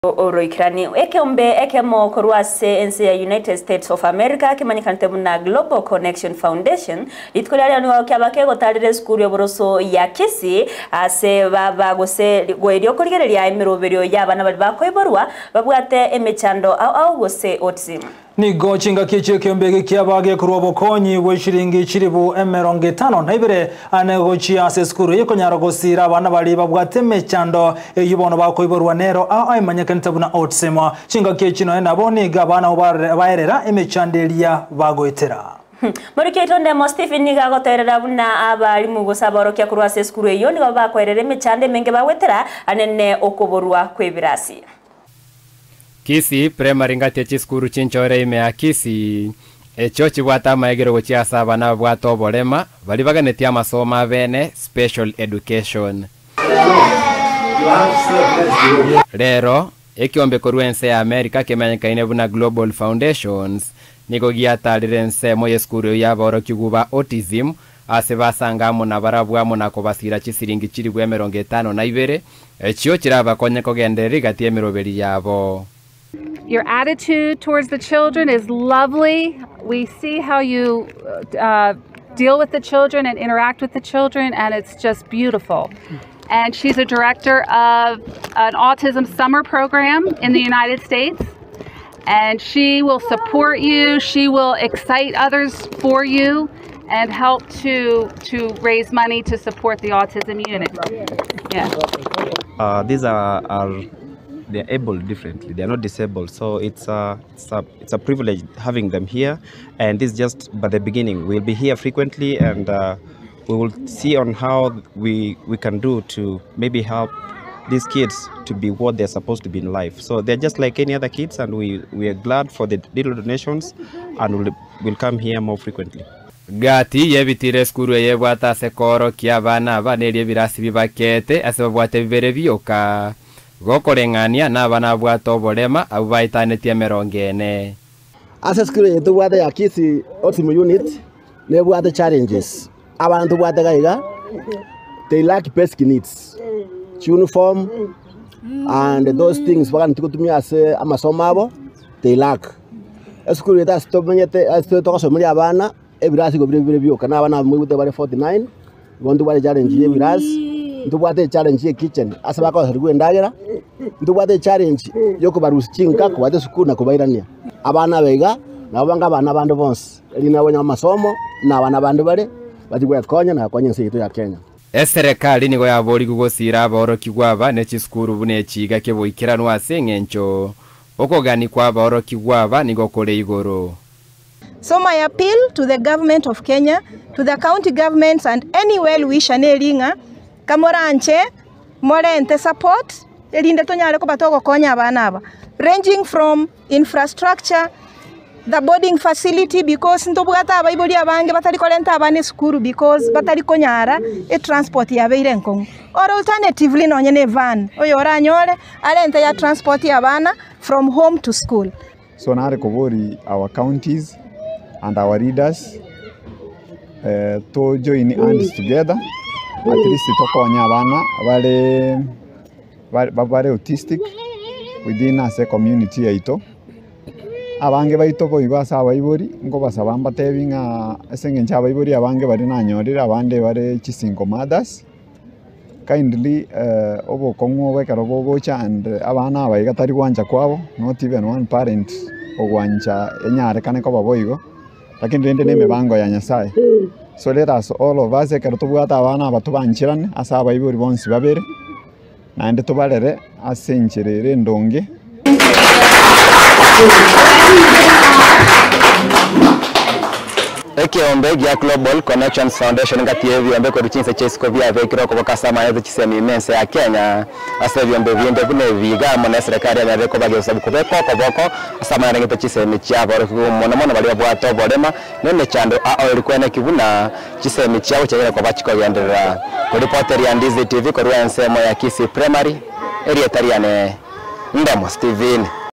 Oroikrani ekembe ekemo korwase ense ya United States of America kimanyikante muna Global Connection Foundation litkolya no kyabake gotalire skuru yoboroso ya Kisii ase baba gose gwerio kurigereria emiroberio y'abana bali bakoiborwa babwate emechando au gose autism ni gochinga kiche kyombege kyabage kurobokonyi weshiringi chiribu M50 naibere anegochi ase skuru yekonyara gosira abana bali babwate emechando eyibono bakoiborwa nero aimanyekante buna autism chinga kiche no naboni gabana baerera emechandelia bagoetera Morike itonde mo Stephen niga goterera buna abali mugosabaro kya kurwase skuru eyo ni babakwerere emechande menge bawetera anene okoborwa kwebirasi Kisii primary ngati chiskuru chinchore ime ya Kisii echo chibwata maegero gochiasa abana bwato bolema bali baganeti amasoma bene special education Rero ekiombe korwense ya America kemenyekaine buna Global Foundations niko giatalire nse moye skuru ya boro kiguba autism ase basanga muna barabwa muna kobasira chisiringi chiri bwe 50 na ibere echo kiraba konye kogenderi gati emiroberi yabo. Your attitude towards the children is lovely. We see how you deal with the children and interact with the children, and it's just beautiful. And she's a director of an autism summer program in the United States. And she will support you, she will excite others for you, and help to raise money to support the autism unit. Yeah. These are they're able differently. They're not disabled, so it's a privilege having them here. And this is just but the beginning. We'll be here frequently, and we will see on how we can do to maybe help these kids to be what they're supposed to be in life. So they're just like any other kids, and we are glad for the little donations, and we'll come here more frequently. Gati yebitire skuru yebwata sekoro kiabana banerie birasi bibakete asebwate bibere bioka gokorengania n'abana bwato bolema abo baitanetie 40 ase skuru yetu bwate ya Kisii autism unit ne bwate challenges abantu bwate gaiga they lack basic needs uniform and those things bakanti kutumia ase amasomo abo they lack skuru yetu asitomenyete asitokosomuli abana ebirasi go bire byoka n'abana mwibute bale 49 bondu bale challenge ebirasi ndubwate challenge ye kitchen asaba ko rugwe ndagera ndubwate challenge yo kubarusinga kubate sukuru na kubairania abana bega nabanga abana bandi bonse elina bonya masomo na abana bandi bale batigwe konya na konya nsi ya Kenya eserekali nigo yabori gugosira aboro kigwaba ne chiskuru bune chiga keboikiranwa asengencho okogani kwa aboro kigwaba nigo kole igoro. So my appeal to the government of Kenya, to the county governments and any well-wisher nelinga kamoranche morente support elinde tonyale ko batoko konya abana aba ranging from infrastructure, the boarding facility, because ntobwata abayiboli abange batali kolenta abane skuru because batali konyara e transport ya beirenko or alternatively nonyene van oyora nyole alente ya transport ya abana from home to school. So na recovery our counties and our leaders to join hands together at least tokonya abana bale autistic within as a community yaito abange baito boibasa abayibori ngo basabamba tebinga esengencha abayibori abange bari nanyorira abande bare chisingle mothers kindly obo kongo wekaro bogocha and abana abayiga tari gwanja kwabo not even one parent ogwanja enyare kane ko baboigo lakini rende ne mebango ya Nyasaye. So let us all of us ekero tubwata abana batubanchirane asa abayibori bonsi babere naende tubalere asencherere ndonge Ekiombe ya Global Connection Foundation ngati ebyombe ko ruchinse chesko bya vekiro ko bakasama yezo chisemi imense ya Kenya ase byombe byende bune biga mona serikali ya beko bageza bukubeko ko boko asama ngete chisemi cyabo mona bali bwato bolema none chando alikwene kibuna chisemi cyabo cyagera ko bachiko yandera ko reporter ya Ndizi TV ko ruense mo ya Kisii primary area tariane ndamo Stephen